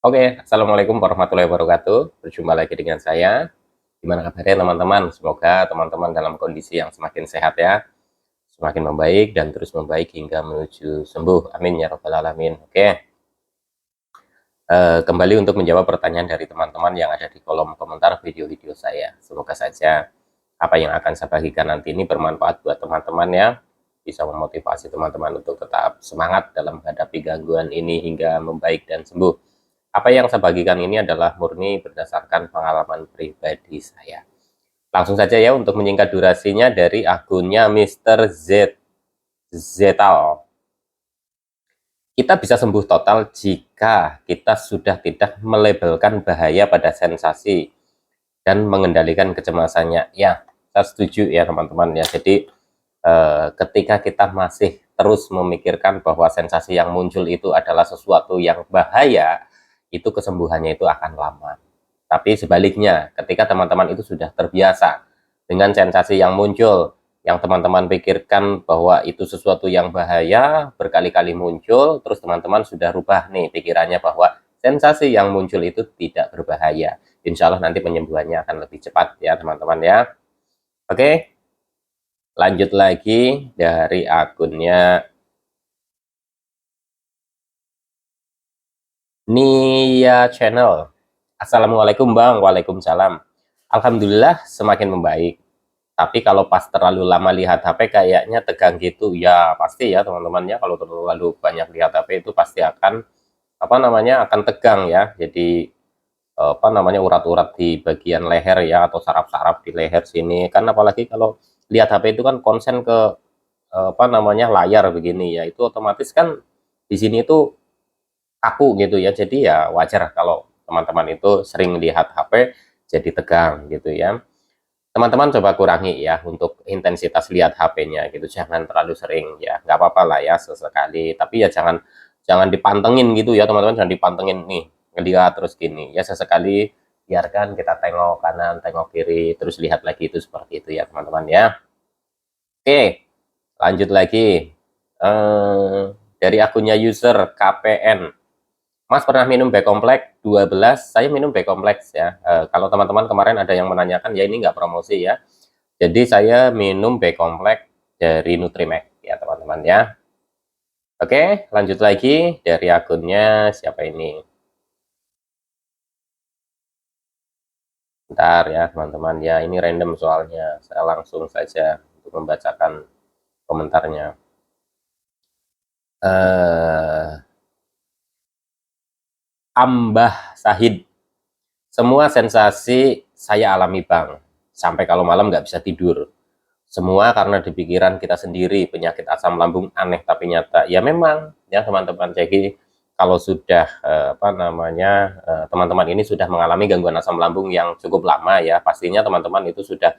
Oke, Assalamualaikum warahmatullahi wabarakatuh. Berjumpa lagi dengan saya. Gimana kabarnya teman-teman? Semoga teman-teman dalam kondisi yang semakin sehat ya. Semakin membaik dan terus membaik hingga menuju sembuh. Amin ya rabbal alamin. Oke, kembali untuk menjawab pertanyaan dari teman-teman yang ada di kolom komentar video-video saya. Semoga saja apa yang akan saya bagikan nanti ini bermanfaat buat teman-teman ya. Bisa memotivasi teman-teman untuk tetap semangat dalam menghadapi gangguan ini hingga membaik dan sembuh. Apa yang saya bagikan ini adalah murni berdasarkan pengalaman pribadi saya. Langsung saja ya untuk menyingkat durasinya dari akunnya Mr. Zetal. Kita bisa sembuh total jika kita sudah tidak melabelkan bahaya pada sensasi dan mengendalikan kecemasannya. Ya, saya setuju ya teman-teman ya. Jadi ketika kita masih terus memikirkan bahwa sensasi yang muncul itu adalah sesuatu yang bahaya, itu kesembuhannya itu akan lama. Tapi sebaliknya, ketika teman-teman itu sudah terbiasa dengan sensasi yang muncul, yang teman-teman pikirkan bahwa itu sesuatu yang bahaya, berkali-kali muncul, terus teman-teman sudah rubah nih pikirannya bahwa sensasi yang muncul itu tidak berbahaya. Insya Allah nanti penyembuhannya akan lebih cepat ya teman-teman ya. Oke, lanjut lagi dari akunnya Nia Channel. Assalamualaikum Bang. Waalaikumsalam. Alhamdulillah semakin membaik. Tapi kalau pas terlalu lama lihat HP kayaknya tegang gitu. Ya pasti ya teman-temannya, kalau terlalu banyak lihat HP itu pasti akan akan tegang ya. Jadi urat-urat di bagian leher ya, atau saraf-saraf di leher sini. Kan apalagi kalau lihat HP itu kan konsen ke layar begini ya. Itu otomatis kan di sini itu kaku gitu ya. Jadi ya wajar kalau teman-teman itu sering lihat HP jadi tegang gitu ya. Teman-teman coba kurangi ya untuk intensitas lihat HP-nya gitu, jangan terlalu sering ya, nggak apa-apa lah ya sesekali, tapi ya jangan jangan dipantengin gitu ya teman-teman, jangan dipantengin nih ngelihat terus gini ya, sesekali biarkan kita tengok kanan tengok kiri terus lihat lagi, itu seperti itu ya teman-teman ya. Oke, lanjut lagi dari akunnya user KPN. Mas pernah minum B-kompleks 12? Saya minum B-kompleks ya. Kalau teman-teman kemarin ada yang menanyakan, ya ini nggak promosi ya. Jadi saya minum B-kompleks dari Nutrimek ya teman-teman ya. Oke, lanjut lagi dari akunnya siapa ini? Bentar ya teman-teman ya, ini random soalnya. Saya langsung saja untuk membacakan komentarnya. Ambah Sahid. Semua sensasi saya alami Bang. Sampai kalau malam nggak bisa tidur. Semua karena di pikiran kita sendiri, penyakit asam lambung aneh tapi nyata. Ya memang ya teman-teman. Jadi kalau sudah teman-teman ini sudah mengalami gangguan asam lambung yang cukup lama ya, pastinya teman-teman itu sudah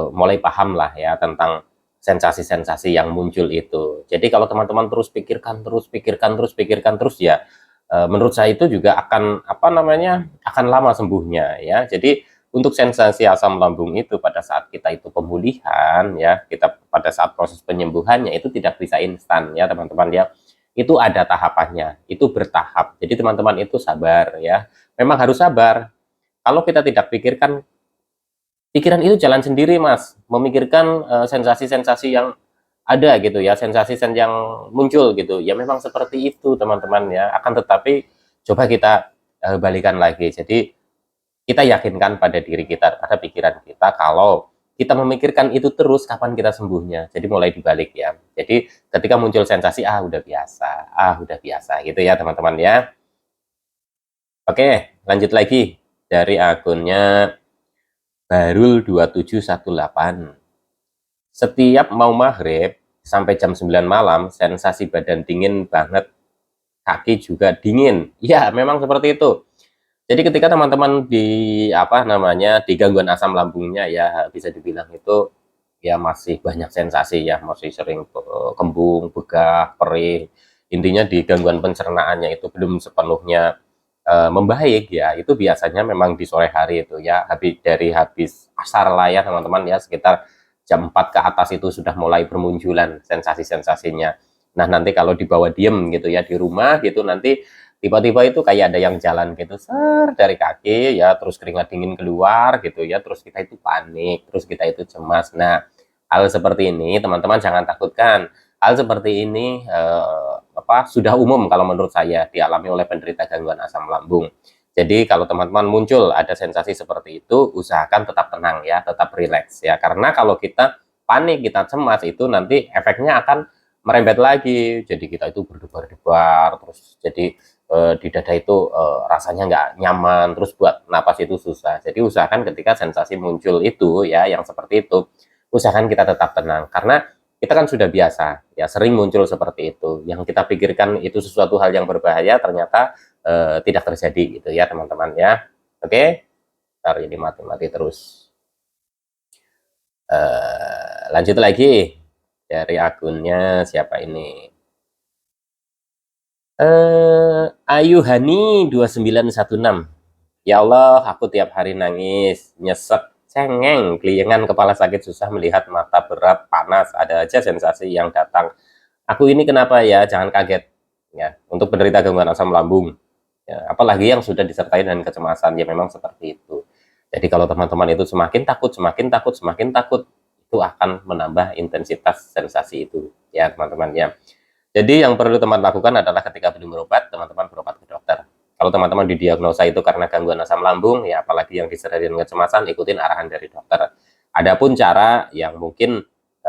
mulai paham lah ya tentang sensasi-sensasi yang muncul itu. Jadi kalau teman-teman terus pikirkan terus ya, menurut saya itu juga akan akan lama sembuhnya ya. Jadi untuk sensasi asam lambung itu pada saat kita itu pemulihan ya, kita pada saat proses penyembuhannya itu tidak bisa instan ya teman-teman ya. Itu ada tahapannya, itu bertahap. Jadi teman-teman itu sabar ya. Memang harus sabar. Kalau kita tidak pikirkan, pikiran itu jalan sendiri Mas, memikirkan sensasi-sensasi yang ada gitu ya, sensasi yang muncul gitu ya, memang seperti itu teman-teman ya. Akan tetapi coba kita balikan lagi, jadi kita yakinkan pada diri kita, pada pikiran kita, kalau kita memikirkan itu terus, kapan kita sembuhnya. Jadi mulai dibalik ya, jadi ketika muncul sensasi udah biasa gitu ya teman-teman ya. Oke, lanjut lagi dari akunnya Barul 2718. Setiap mau maghrib sampai jam 9 malam, sensasi badan dingin banget, kaki juga dingin. Ya, memang seperti itu. Jadi ketika teman-teman di gangguan asam lambungnya ya, bisa dibilang itu ya masih banyak sensasi ya, masih sering kembung, begah, perih. Intinya di gangguan pencernaannya itu belum sepenuhnya membaik ya, itu biasanya memang di sore hari itu ya, habis asar lah ya teman-teman ya, sekitar jam 4 ke atas itu sudah mulai bermunculan sensasi-sensasinya. Nah nanti kalau dibawa diem gitu ya di rumah gitu, nanti tiba-tiba itu kayak ada yang jalan gitu dari kaki ya, terus keringat dingin keluar gitu ya, terus kita itu panik, terus kita itu cemas. Nah, hal seperti ini teman-teman jangan takutkan. Hal seperti ini sudah umum kalau menurut saya dialami oleh penderita gangguan asam lambung. Jadi kalau teman-teman muncul ada sensasi seperti itu, usahakan tetap tenang ya, tetap rileks ya. Karena kalau kita panik, kita cemas, itu nanti efeknya akan merembet lagi. Jadi kita itu berdebar-debar, terus jadi di dada itu rasanya nggak nyaman, terus buat napas itu susah. Jadi usahakan ketika sensasi muncul itu ya, yang seperti itu, usahakan kita tetap tenang. Karena kita kan sudah biasa, ya sering muncul seperti itu. Yang kita pikirkan itu sesuatu hal yang berbahaya, ternyata tidak terjadi gitu ya teman-teman ya. Oke, ntar ini mati-mati terus. Lanjut lagi dari akunnya siapa ini? Ayuhani 2916. Ya Allah, aku tiap hari nangis, nyesek, cengeng, keliengan, kepala sakit, susah melihat, mata berat, panas, ada aja sensasi yang datang. Aku ini kenapa ya? Jangan kaget ya. Untuk penderita gangguan asam lambung, ya, apalagi yang sudah disertai dengan kecemasan, ya memang seperti itu. Jadi kalau teman-teman itu semakin takut, itu akan menambah intensitas sensasi itu ya teman-teman ya. Jadi yang perlu teman lakukan adalah ketika belum berobat, teman-teman berobat ke dokter. Kalau teman-teman didiagnosa itu karena gangguan asam lambung, ya apalagi yang disertai dengan kecemasan, ikutin arahan dari dokter. Adapun cara yang mungkin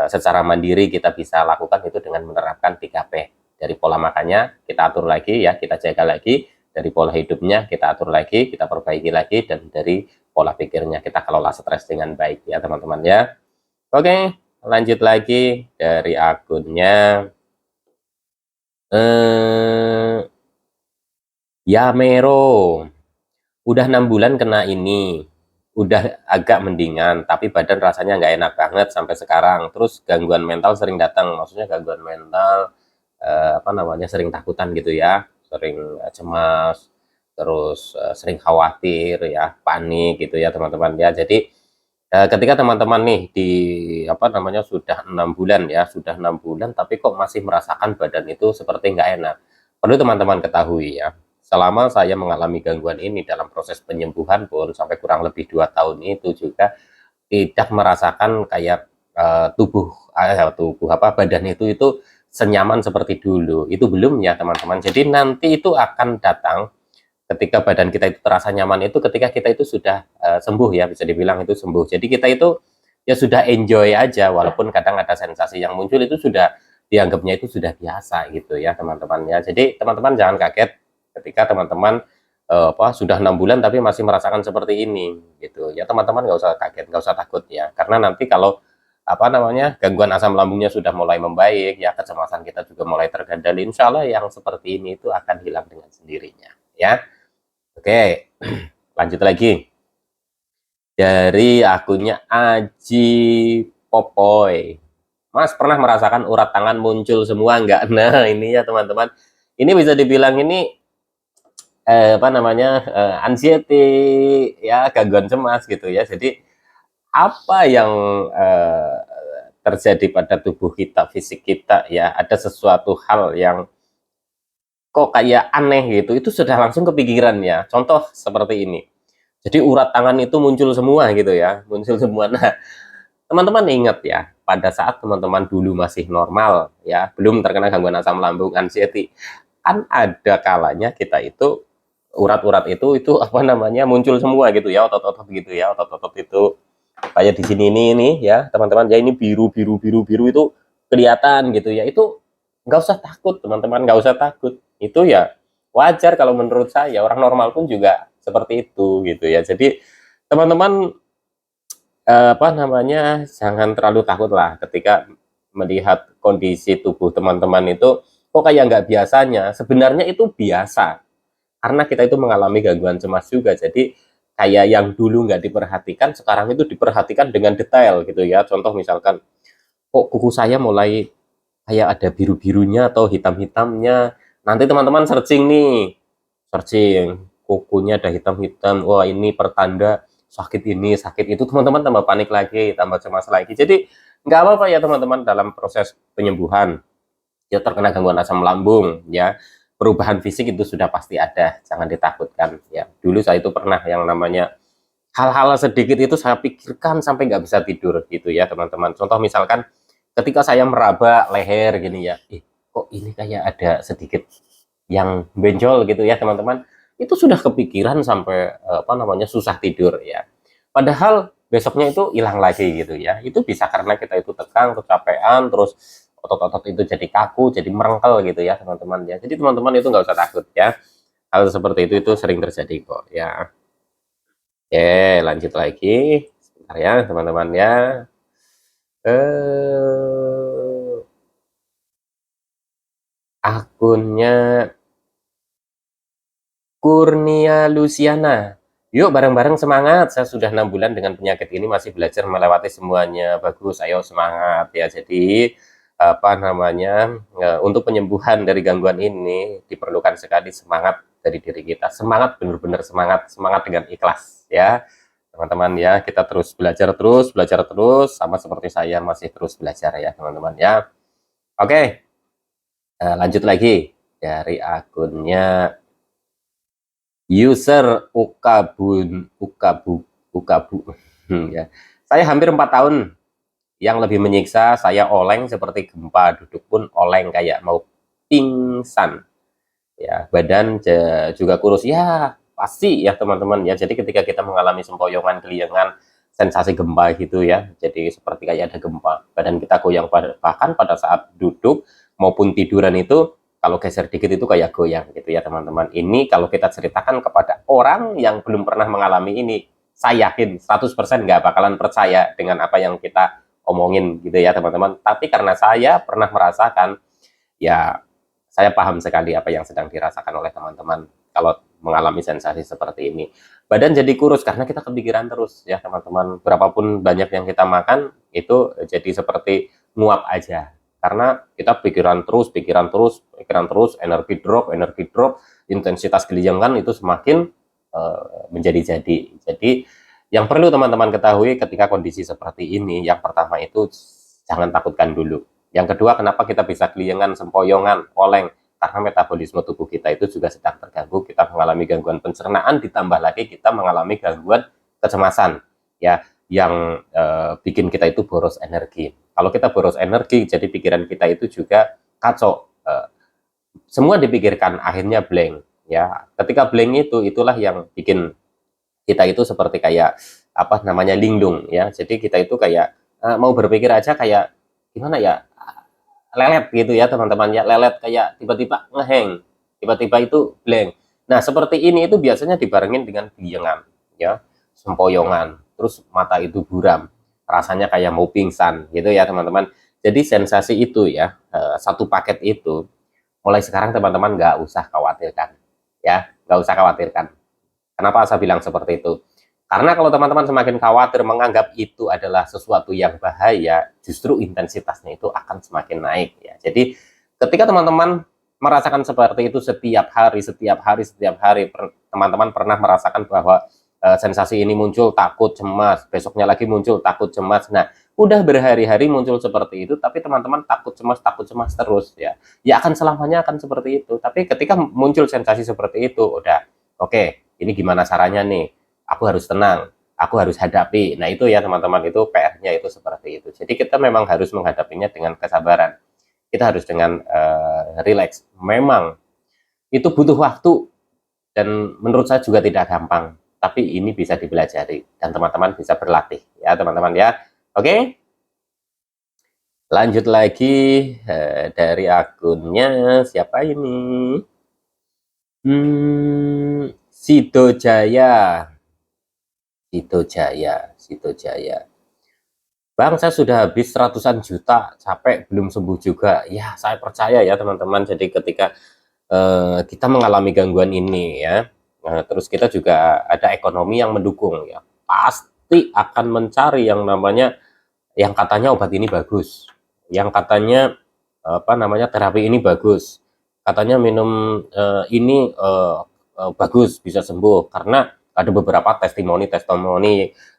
secara mandiri kita bisa lakukan itu dengan menerapkan 3P. Dari pola makannya kita atur lagi ya, kita jaga lagi. Dari pola hidupnya kita atur lagi, kita perbaiki lagi, dan dari pola pikirnya kita kelola stres dengan baik ya teman-teman ya. Oke, lanjut lagi dari akunnya Yamero. Udah 6 bulan kena ini, udah agak mendingan, tapi badan rasanya nggak enak banget sampai sekarang. Terus gangguan mental sering datang, maksudnya gangguan mental sering takutan gitu ya, sering cemas, terus sering khawatir ya, panik gitu ya teman-teman ya. Jadi ketika teman-teman nih sudah 6 bulan ya, sudah 6 bulan tapi kok masih merasakan badan itu seperti nggak enak, perlu teman-teman ketahui ya, selama saya mengalami gangguan ini dalam proses penyembuhan pun sampai kurang lebih 2 tahun itu juga tidak merasakan kayak badan itu senyaman seperti dulu. Itu belum ya teman-teman. Jadi nanti itu akan datang ketika badan kita itu terasa nyaman, itu ketika kita itu sudah sembuh ya, bisa dibilang itu sembuh. Jadi kita itu ya sudah enjoy aja, walaupun kadang ada sensasi yang muncul, itu sudah dianggapnya itu sudah biasa gitu ya teman-teman ya. Jadi teman-teman jangan kaget ketika teman-teman sudah 6 bulan tapi masih merasakan seperti ini gitu ya. Teman-teman nggak usah kaget, nggak usah takut ya, karena nanti kalau gangguan asam lambungnya sudah mulai membaik ya, kecemasan kita juga mulai terkendali, insya Allah yang seperti ini itu akan hilang dengan sendirinya ya. Oke, lanjut lagi dari akunnya Aji Popoy. Mas pernah merasakan urat tangan muncul semua enggak? Nah ini ya teman-teman, ini bisa dibilang ini anxiety ya, gangguan cemas gitu ya. Jadi apa yang terjadi pada tubuh kita, fisik kita ya, ada sesuatu hal yang kok kayak aneh gitu, itu sudah langsung kepikiran ya. Contoh seperti ini, jadi urat tangan itu muncul semua gitu ya, muncul semua. Nah teman-teman ingat ya, pada saat teman-teman dulu masih normal ya, belum terkena gangguan asam lambung, anxiety, kan ada kalanya kita itu urat-urat itu muncul semua gitu ya, otot-otot gitu ya, otot-otot itu kayak di sini ini ya teman-teman ya, ini biru itu kelihatan gitu ya. Itu nggak usah takut teman-teman, nggak usah takut, itu ya wajar kalau menurut saya, orang normal pun juga seperti itu gitu ya. Jadi teman-teman jangan terlalu takut lah ketika melihat kondisi tubuh teman-teman itu kok kayak nggak biasanya. Sebenarnya itu biasa karena kita itu mengalami gangguan cemas juga. Jadi kayak yang dulu nggak diperhatikan, sekarang itu diperhatikan dengan detail gitu ya. Contoh misalkan, kok kuku saya mulai kayak ada biru-birunya atau hitam-hitamnya. Nanti teman-teman searching nih, searching kukunya ada hitam-hitam, wah ini pertanda sakit ini, sakit itu, teman-teman tambah panik lagi, tambah cemas lagi. Jadi nggak apa-apa ya teman-teman, dalam proses penyembuhan ya terkena gangguan asam lambung ya, perubahan fisik itu sudah pasti ada, jangan ditakutkan ya. Dulu saya itu pernah yang namanya hal-hal sedikit itu saya pikirkan sampai nggak bisa tidur gitu ya teman-teman. Contoh misalkan ketika saya meraba leher gini ya, kok ini kayak ada sedikit yang benjol gitu ya teman-teman, itu sudah kepikiran sampai apa namanya susah tidur ya. Padahal besoknya itu hilang lagi gitu ya. Itu bisa karena kita itu tegang, kecapean, terus otot-otot itu jadi kaku, jadi merengkel gitu ya teman-teman ya. Jadi teman-teman itu nggak usah takut ya. Hal seperti itu sering terjadi kok ya. Oke, lanjut lagi. Sebentar ya teman-teman ya. Akunnya Kurnia Luciana. Yuk bareng-bareng semangat. Saya sudah 6 bulan dengan penyakit ini masih belajar melewati semuanya. Bagus, ayo semangat ya. Jadi apa namanya untuk penyembuhan dari gangguan ini diperlukan sekali semangat dari diri kita. Semangat benar-benar semangat dengan ikhlas ya. Teman-teman ya, kita terus belajar terus sama seperti saya masih terus belajar ya, teman-teman ya. Oke. Lanjut lagi dari akunnya user ukabu ya. Saya hampir 4 tahun yang lebih menyiksa, saya oleng seperti gempa, duduk pun oleng kayak mau pingsan ya, badan juga kurus ya, pasti ya teman-teman ya. Jadi ketika kita mengalami sempoyongan, geliangan, sensasi gempa gitu ya, jadi seperti kayak ada gempa, badan kita goyang, bahkan pada saat duduk maupun tiduran itu kalau geser dikit itu kayak goyang gitu ya teman-teman. Ini kalau kita ceritakan kepada orang yang belum pernah mengalami ini, saya yakin 100% nggak bakalan percaya dengan apa yang kita omongin gitu ya teman-teman. Tapi karena saya pernah merasakan, ya saya paham sekali apa yang sedang dirasakan oleh teman-teman kalau mengalami sensasi seperti ini. Badan jadi kurus karena kita kepikiran terus ya teman-teman. Berapapun banyak yang kita makan itu jadi seperti nguap aja. Karena kita pikiran terus, energi drop, intensitas geliangan itu semakin menjadi-jadi. Jadi yang perlu teman-teman ketahui ketika kondisi seperti ini, yang pertama itu jangan takutkan dulu. Yang kedua, kenapa kita bisa geliangan, sempoyongan, oleng? Karena metabolisme tubuh kita itu juga sedang terganggu, kita mengalami gangguan pencernaan, ditambah lagi kita mengalami gangguan kecemasan, ya, yang bikin kita itu boros energi. Kalau kita boros energi, jadi pikiran kita itu juga kacau. Semua dipikirkan, akhirnya blank. Ya, ketika blank itulah yang bikin kita itu seperti kayak apa namanya linglung. Ya, jadi kita itu kayak mau berpikir aja kayak gimana ya, lelet gitu ya teman-teman ya, lelet kayak tiba-tiba ngeheng, tiba-tiba itu blank. Nah, seperti ini itu biasanya dibarengin dengan geliangan, ya, sempoyongan, terus mata itu buram, rasanya kayak mau pingsan gitu ya teman-teman. Jadi sensasi itu ya, satu paket itu mulai sekarang teman-teman nggak usah khawatirkan ya, nggak usah khawatirkan. Kenapa saya bilang seperti itu? Karena kalau teman-teman semakin khawatir menganggap itu adalah sesuatu yang bahaya, justru intensitasnya itu akan semakin naik ya. Jadi ketika teman-teman merasakan seperti itu setiap hari, teman-teman pernah merasakan bahwa sensasi ini muncul, takut, cemas, besoknya lagi muncul, takut, cemas. Nah, udah berhari-hari muncul seperti itu, tapi teman-teman takut cemas terus ya. Ya akan selamanya akan seperti itu. Tapi ketika muncul sensasi seperti itu, udah, oke, ini gimana caranya nih? Aku harus tenang, aku harus hadapi. Nah, itu ya teman-teman, itu PR-nya itu seperti itu. Jadi kita memang harus menghadapinya dengan kesabaran. Kita harus dengan relax. Memang itu butuh waktu dan menurut saya juga tidak gampang. Tapi ini bisa dipelajari dan teman-teman bisa berlatih ya teman-teman ya. Oke, lanjut lagi dari akunnya siapa ini? Sido Jaya. Bang, saya sudah habis ratusan juta, capek belum sembuh juga. Ya, saya percaya ya teman-teman. Jadi ketika kita mengalami gangguan ini ya, terus kita juga ada ekonomi yang mendukung ya, pasti akan mencari yang namanya, yang katanya obat ini bagus, yang katanya apa namanya terapi ini bagus, katanya minum ini bagus bisa sembuh, karena ada beberapa testimoni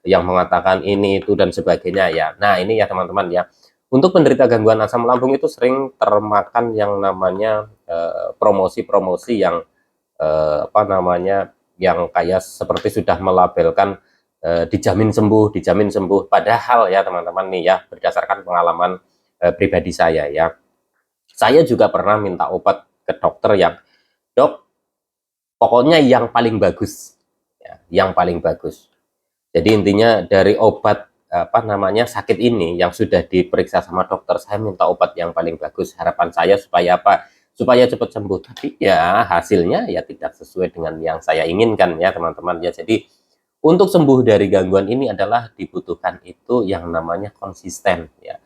yang mengatakan ini itu dan sebagainya ya. Nah, ini ya teman-teman ya, untuk penderita gangguan asam lambung itu sering termakan yang namanya promosi-promosi yang apa namanya, yang kayak seperti sudah melabelkan dijamin sembuh. Padahal ya teman-teman nih ya, berdasarkan pengalaman pribadi saya ya, saya juga pernah minta obat ke dokter yang, dok, pokoknya yang paling bagus, ya, yang paling bagus. Jadi intinya dari obat apa namanya sakit ini yang sudah diperiksa sama dokter, saya minta obat yang paling bagus. Harapan saya supaya apa? Supaya cepat sembuh. Tapi ya hasilnya ya tidak sesuai dengan yang saya inginkan ya teman-teman ya. Jadi untuk sembuh dari gangguan ini adalah dibutuhkan itu yang namanya konsisten ya.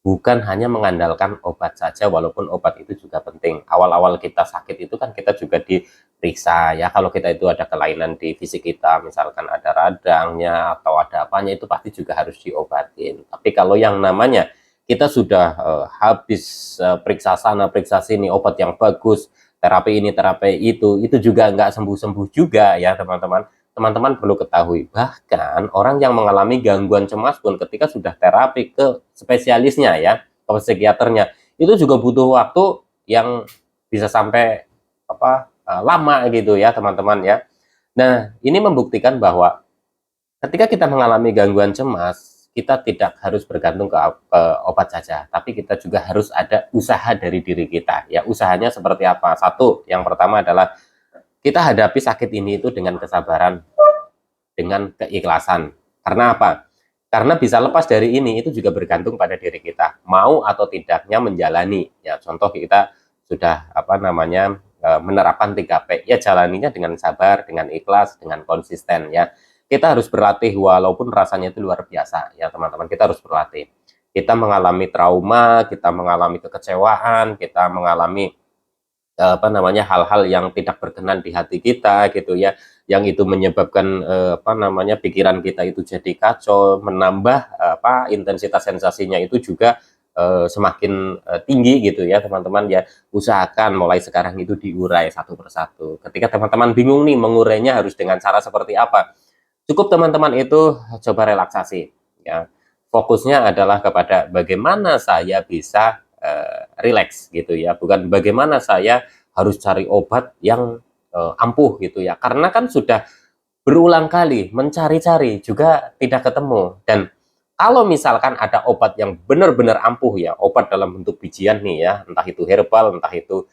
Bukan hanya mengandalkan obat saja, walaupun obat itu juga penting. Awal-awal kita sakit itu kan kita juga diperiksa ya, kalau kita itu ada kelainan di fisik kita, misalkan ada radangnya atau ada apanya, itu pasti juga harus diobatin. Tapi kalau yang namanya kita sudah habis periksa sana, periksa sini, obat yang bagus, terapi ini, terapi itu juga nggak sembuh-sembuh juga ya teman-teman. Teman-teman perlu ketahui, bahkan orang yang mengalami gangguan cemas pun ketika sudah terapi ke spesialisnya ya, ke psikiaternya, itu juga butuh waktu yang bisa sampai apa lama gitu ya teman-teman ya. Nah, ini membuktikan bahwa ketika kita mengalami gangguan cemas, kita tidak harus bergantung ke obat saja, tapi kita juga harus ada usaha dari diri kita ya. Usahanya seperti apa? Satu, yang pertama adalah kita hadapi sakit ini itu dengan kesabaran, dengan keikhlasan. Karena apa? Karena bisa lepas dari ini itu juga bergantung pada diri kita, mau atau tidaknya menjalani. Ya, contoh kita sudah apa namanya menerapkan 3P, ya jalaninya dengan sabar, dengan ikhlas, dengan konsisten ya. Kita harus berlatih walaupun rasanya itu luar biasa ya teman-teman. Kita harus berlatih. Kita mengalami trauma, kita mengalami kekecewaan, kita mengalami apa namanya hal-hal yang tidak berkenan di hati kita gitu ya, yang itu menyebabkan apa namanya pikiran kita itu jadi kacau, menambah apa intensitas sensasinya itu juga semakin tinggi gitu ya teman-teman ya. Usahakan mulai sekarang itu diurai satu persatu. Ketika teman-teman bingung nih mengurainya harus dengan cara seperti apa, cukup teman-teman itu coba relaksasi ya. Fokusnya adalah kepada bagaimana saya bisa relax gitu ya, bukan bagaimana saya harus cari obat yang ampuh gitu ya, karena kan sudah berulang kali mencari-cari juga tidak ketemu. Dan kalau misalkan ada obat yang benar-benar ampuh ya, obat dalam bentuk bijian nih ya, entah itu herbal, entah itu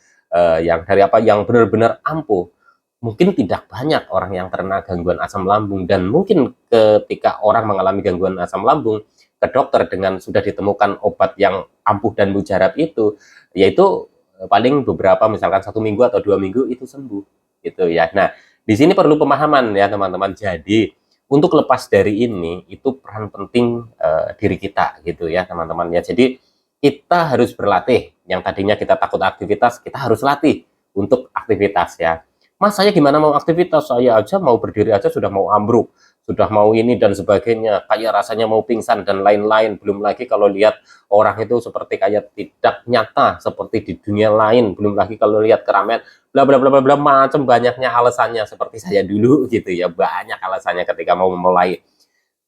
yang dari apa, yang benar-benar ampuh, mungkin tidak banyak orang yang terkena gangguan asam lambung. Dan mungkin ketika orang mengalami gangguan asam lambung ke dokter dengan sudah ditemukan obat yang ampuh dan mujarab itu, yaitu paling beberapa misalkan 1 minggu atau 2 minggu itu sembuh gitu ya. Nah, di sini perlu pemahaman ya teman-teman. Jadi untuk lepas dari ini itu peran penting diri kita gitu ya teman-teman ya. Jadi kita harus berlatih. Yang tadinya kita takut aktivitas, kita harus latih untuk aktivitas ya. Mas, saya gimana mau aktivitas? Saya aja mau berdiri aja sudah mau ambruk, sudah mau ini dan sebagainya, kayak rasanya mau pingsan dan lain-lain. Belum lagi kalau lihat orang itu seperti kayak tidak nyata, seperti di dunia lain. Belum lagi kalau lihat keramaian, bla bla bla bla bla, macam banyaknya alasannya seperti saya dulu gitu ya, banyak alasannya ketika mau memulai.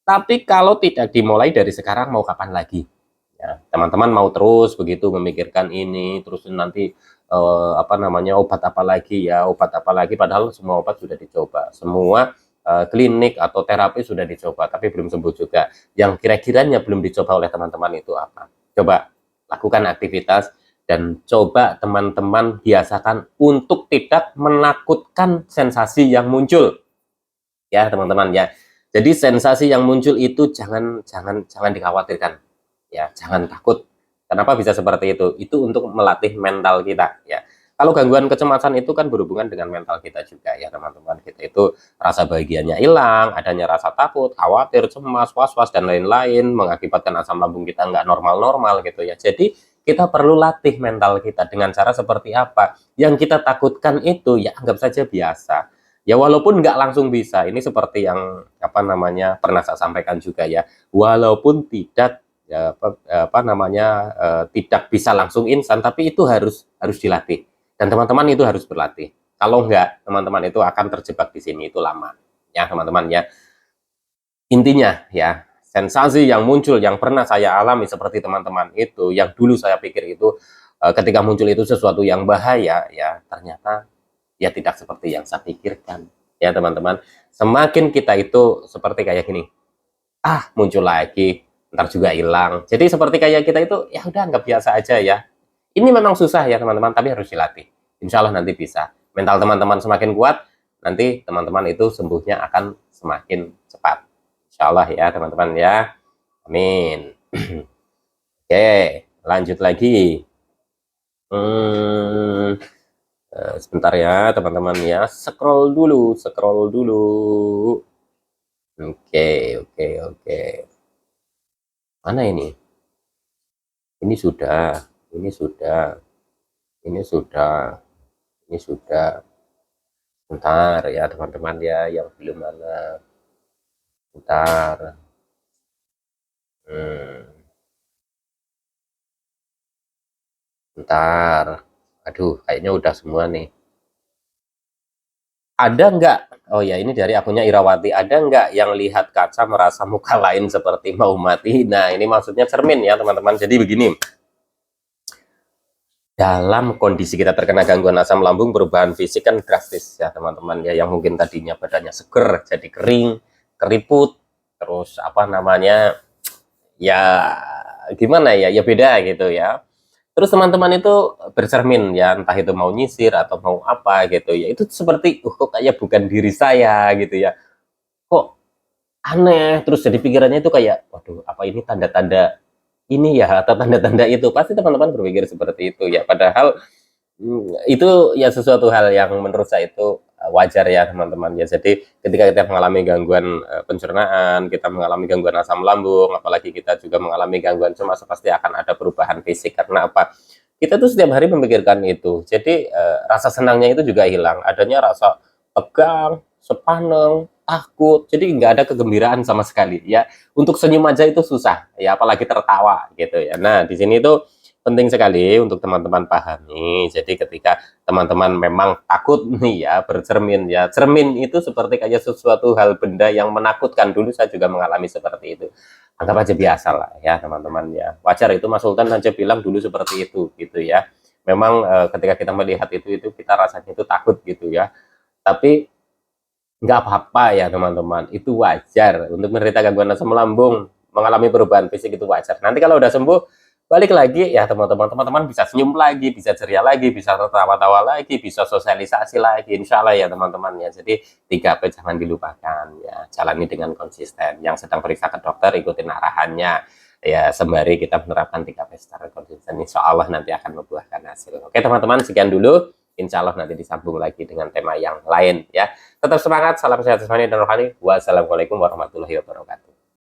Tapi kalau tidak dimulai dari sekarang, mau kapan lagi? Ya, teman-teman mau terus begitu memikirkan ini, terus nanti apa namanya obat apa lagi ya, obat apa lagi, padahal semua obat sudah dicoba, semua klinik atau terapi sudah dicoba, tapi belum sembuh juga. Yang kira-kiranya belum dicoba oleh teman-teman itu apa? Coba lakukan aktivitas dan coba teman-teman biasakan untuk tidak menakutkan sensasi yang muncul ya teman-teman ya. Jadi sensasi yang muncul itu jangan dikhawatirkan ya, jangan takut. Kenapa bisa seperti itu? Itu untuk melatih mental kita ya. Kalau gangguan kecemasan itu kan berhubungan dengan mental kita juga ya teman-teman. Kita itu rasa bahagianya hilang, adanya rasa takut, khawatir, cemas, was-was dan lain-lain, mengakibatkan asam lambung kita nggak normal-normal gitu ya. Jadi kita perlu latih mental kita dengan cara seperti apa? Yang kita takutkan itu ya anggap saja biasa. Ya walaupun nggak langsung bisa, ini seperti yang apa namanya pernah saya sampaikan juga ya. Walaupun tidak ya, apa namanya tidak bisa langsung instan, tapi itu harus dilatih. Dan teman-teman itu harus berlatih. Kalau enggak, teman-teman itu akan terjebak di sini itu lama. Ya teman-teman ya. Intinya ya, sensasi yang muncul yang pernah saya alami seperti teman-teman itu, yang dulu saya pikir itu ketika muncul itu sesuatu yang bahaya, ya ternyata ya tidak seperti yang saya pikirkan. Ya teman-teman, semakin kita itu seperti kayak gini, muncul lagi, ntar juga hilang. Jadi seperti kayak kita itu ya udah anggap biasa aja ya. Ini memang susah ya teman-teman, tapi harus dilatih. Insya Allah nanti bisa. Mental teman-teman semakin kuat, nanti teman-teman itu sembuhnya akan semakin cepat. Insya Allah ya teman-teman ya. Amin. Oke, lanjut lagi. Sebentar ya teman-teman ya. Scroll dulu, scroll dulu. Oke, oke, oke. Mana ini? Ini sudah, ini sudah, ini sudah, ini sudah. Bentar ya teman-teman ya, yang belum mana. Bentar. Bentar. Aduh, kayaknya udah semua nih. Ada nggak? Oh ya, ini dari akunnya Irawati. Ada nggak yang lihat kaca merasa muka lain seperti mau mati? Nah, ini maksudnya cermin ya teman-teman. Jadi begini. Dalam kondisi kita terkena gangguan asam lambung, perubahan fisik kan drastis ya teman-teman ya, yang mungkin tadinya badannya seger jadi kering, keriput, terus apa namanya ya gimana ya, ya beda gitu ya. Terus teman-teman itu bercermin ya, entah itu mau nyisir atau mau apa gitu ya, itu seperti kok kayak bukan diri saya gitu ya, kok aneh, terus jadi pikirannya itu kayak waduh apa ini tanda-tanda ini ya atau tanda-tanda itu, pasti teman-teman berpikir seperti itu ya, padahal itu ya sesuatu hal yang menurut saya itu wajar ya teman-teman ya. Jadi ketika kita mengalami gangguan pencernaan, kita mengalami gangguan asam lambung, apalagi kita juga mengalami gangguan cemas, pasti akan ada perubahan fisik. Karena apa? Kita tuh setiap hari memikirkan itu. Jadi rasa senangnya itu juga hilang. Adanya rasa tegang, sepaneng, takut. Jadi nggak ada kegembiraan sama sekali ya. Untuk senyum aja itu susah ya, apalagi tertawa gitu ya. Nah di sini tuh penting sekali untuk teman-teman pahami. Jadi ketika teman-teman memang takut nih ya bercermin ya, cermin itu seperti kayak sesuatu hal benda yang menakutkan. Dulu saya juga mengalami seperti itu. Anggap aja biasa lah ya teman-teman ya. Wajar, itu Mas Sultan aja bilang dulu seperti itu gitu ya. Memang ketika kita melihat itu kita rasanya itu takut gitu ya. Tapi nggak apa-apa ya teman-teman, itu wajar untuk menderita gangguan asam lambung, mengalami perubahan fisik itu wajar. Nanti kalau udah sembuh, balik lagi ya teman-teman bisa senyum lagi, bisa ceria lagi, bisa tertawa-tawa lagi, bisa sosialisasi lagi, insya Allah ya teman-teman ya. Jadi 3P jangan dilupakan ya, jalani dengan konsisten. Yang sedang periksa ke dokter, ikutin arahannya ya, sembari kita menerapkan 3P secara konsisten, insya Allah nanti akan membuahkan hasil. Oke teman-teman, sekian dulu. Insya Allah nanti disambung lagi dengan tema yang lain ya. Tetap semangat, salam sehat jasmani dan rohani. Wassalamualaikum warahmatullahi wabarakatuh.